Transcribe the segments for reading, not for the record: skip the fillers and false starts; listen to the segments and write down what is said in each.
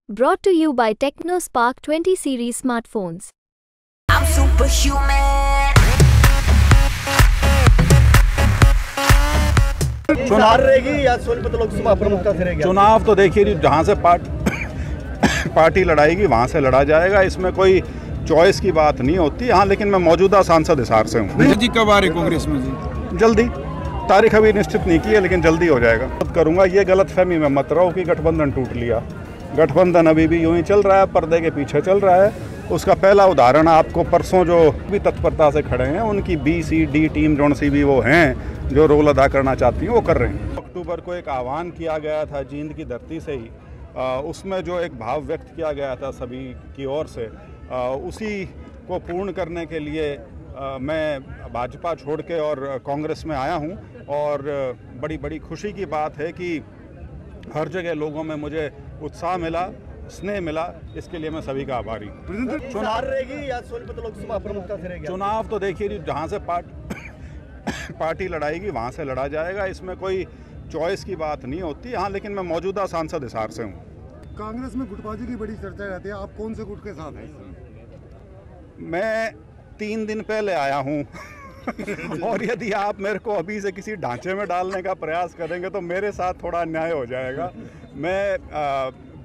Brought to you by TechnoSpark 20 series smartphones. I'm superhuman. चुनाव रहेगी या सोनीपत लोकसभा प्रमुखता से रहेगी? चुनाव तो देखिए जहाँ से पार्टी लड़ाएगी वहाँ से लड़ा जाएगा। इसमें कोई चॉइस की बात नहीं होती। हाँ, लेकिन मैं मौजूदा सांसद हिसार से हूँ। जी कब आ रहे कांग्रेस में? जी जल्दी, तारीख अभी निश्चित नहीं की है लेकिन जल्दी हो जाएगा। करूँगा ये गलतफहमी में मत रहो कि गठबंधन टूट लिया। गठबंधन अभी भी यूं ही चल रहा है, पर्दे के पीछे चल रहा है। उसका पहला उदाहरण आपको परसों जो भी तत्परता से खड़े हैं उनकी BCD टीम जोन सी भी वो हैं जो रोल अदा करना चाहती हैं वो कर रहे हैं। अक्टूबर को एक आह्वान किया गया था जींद की धरती से ही, उसमें जो एक भाव व्यक्त किया गया था सभी की ओर से, उसी को पूर्ण करने के लिए मैं भाजपा छोड़ के और कांग्रेस में आया हूं। और बड़ी बड़ी खुशी की बात है कि हर जगह लोगों में मुझे उत्साह मिला, स्नेह मिला। इसके लिए मैं सभी का आभारी हूँ। चुनाव रहेगी या सोनीपत लोकसभा प्रमुखता से रहेगी? चुनाव तो देखिए जहाँ से पार्टी लड़ाएगी वहाँ से लड़ा जाएगा। इसमें कोई चॉइस की बात नहीं होती। हाँ, लेकिन मैं मौजूदा सांसद हिसार से हूँ। कांग्रेस में गुटबाजी की बड़ी चर्चा रहती है, आप कौन से गुट के साथ हैं? मैं 3 दिन पहले आया हूँ और यदि आप मेरे को अभी से किसी ढांचे में डालने का प्रयास करेंगे तो मेरे साथ थोड़ा अन्याय हो जाएगा। मैं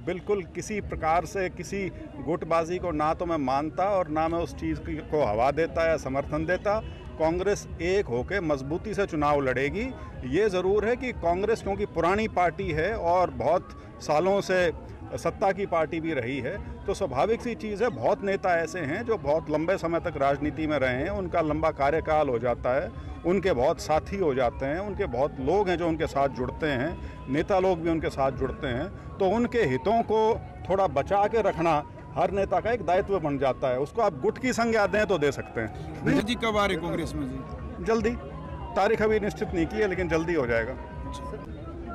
बिल्कुल किसी प्रकार से किसी गुटबाजी को ना तो मैं मानता और ना मैं उस चीज़ को हवा देता या समर्थन देता। कांग्रेस एक होकर मजबूती से चुनाव लड़ेगी। ये ज़रूर है कि कांग्रेस क्योंकि पुरानी पार्टी है और बहुत सालों से सत्ता की पार्टी भी रही है, तो स्वाभाविक सी चीज़ है। बहुत नेता ऐसे हैं जो बहुत लंबे समय तक राजनीति में रहे हैं, उनका लंबा कार्यकाल हो जाता है, उनके बहुत साथी हो जाते हैं, उनके बहुत लोग हैं जो उनके साथ जुड़ते हैं, नेता लोग भी उनके साथ जुड़ते हैं। तो उनके हितों को थोड़ा बचा के रखना हर नेता का एक दायित्व बन जाता है। उसको आप गुट की संज्ञा दें तो दे सकते हैं। जी कब आ रहे कांग्रेस में? जी जल्दी, तारीख अभी निश्चित नहीं की है लेकिन जल्दी हो जाएगा।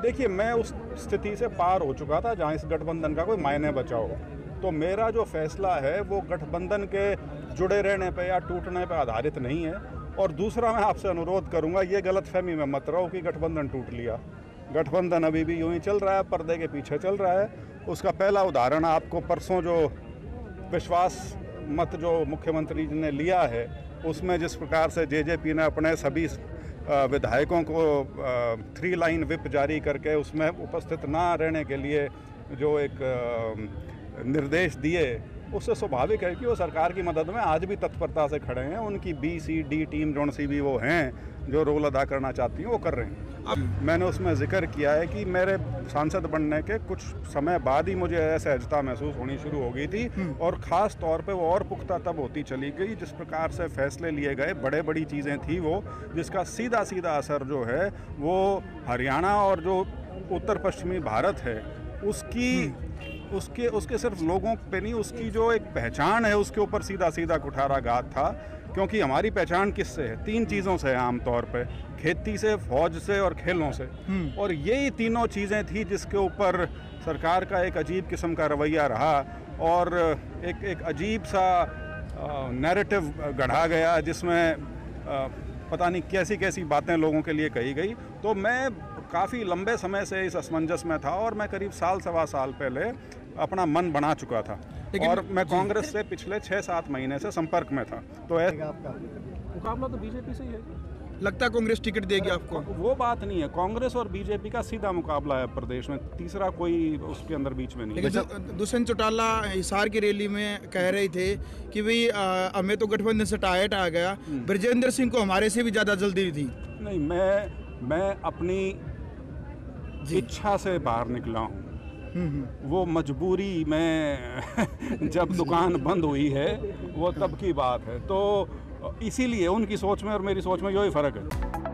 देखिए, मैं उस स्थिति से पार हो चुका था जहाँ इस गठबंधन का कोई मायने बचा हो। तो मेरा जो फैसला है वो गठबंधन के जुड़े रहने पे या टूटने पे आधारित नहीं है। और दूसरा, मैं आपसे अनुरोध करूँगा ये गलतफहमी में मत रहो कि गठबंधन टूट लिया। गठबंधन अभी भी यूं ही चल रहा है, पर्दे के पीछे चल रहा है। उसका पहला उदाहरण आपको परसों जो विश्वास मत जो मुख्यमंत्री जी ने लिया है उसमें जिस प्रकार से JJP ने अपने सभी विधायकों को 3 लाइन व्हिप जारी करके उसमें उपस्थित ना रहने के लिए जो एक निर्देश दिए, उससे स्वाभाविक है कि वो सरकार की मदद में आज भी तत्परता से खड़े हैं। उनकी BCD टीम जोन सी भी वो हैं जो रोल अदा करना चाहती हैं वो कर रहे हैं। अब मैंने उसमें जिक्र किया है कि मेरे सांसद बनने के कुछ समय बाद ही मुझे असहजता महसूस होनी शुरू हो गई थी और ख़ास तौर पे वो और पुख्ता तब होती चली गई जिस प्रकार से फैसले लिए गए, बड़ी चीज़ें थी वो, जिसका सीधा सीधा असर जो है वो हरियाणा और जो उत्तर पश्चिमी भारत है उसके सिर्फ लोगों पे नहीं, उसकी जो एक पहचान है उसके ऊपर सीधा सीधा कुठाराघात था। क्योंकि हमारी पहचान किससे है? 3 चीज़ों से है आमतौर पे, खेती से, फौज से और खेलों से। और यही तीनों चीज़ें थी जिसके ऊपर सरकार का एक अजीब किस्म का रवैया रहा और एक अजीब सा नैरेटिव गढ़ा गया जिसमें पता नहीं कैसी कैसी बातें लोगों के लिए कही गई। तो मैं काफ़ी लंबे समय से इस असमंजस में था और मैं करीब सवा साल पहले अपना मन बना चुका था और मैं कांग्रेस से पिछले 6-7 महीने से संपर्क में था। तो मुकाबला तो BJP से ही है। लगता है कांग्रेस टिकट देगी आपको? वो बात नहीं है, कांग्रेस और BJP का सीधा मुकाबला है प्रदेश में, तीसरा कोई उसके अंदर बीच में नहीं है। दुष्यंत चौटाला हिसार की रैली में कह रहे थे कि भाई हमें तो गठबंधन से टाइट आ गया, ब्रजेंद्र सिंह को हमारे से भी ज़्यादा जल्दी थी। नहीं, मैं अपनी इच्छा से बाहर निकला हूँ। वो मजबूरी में जब दुकान बंद हुई है वो तब की बात है। तो इसीलिए उनकी सोच में और मेरी सोच में यही फ़र्क है।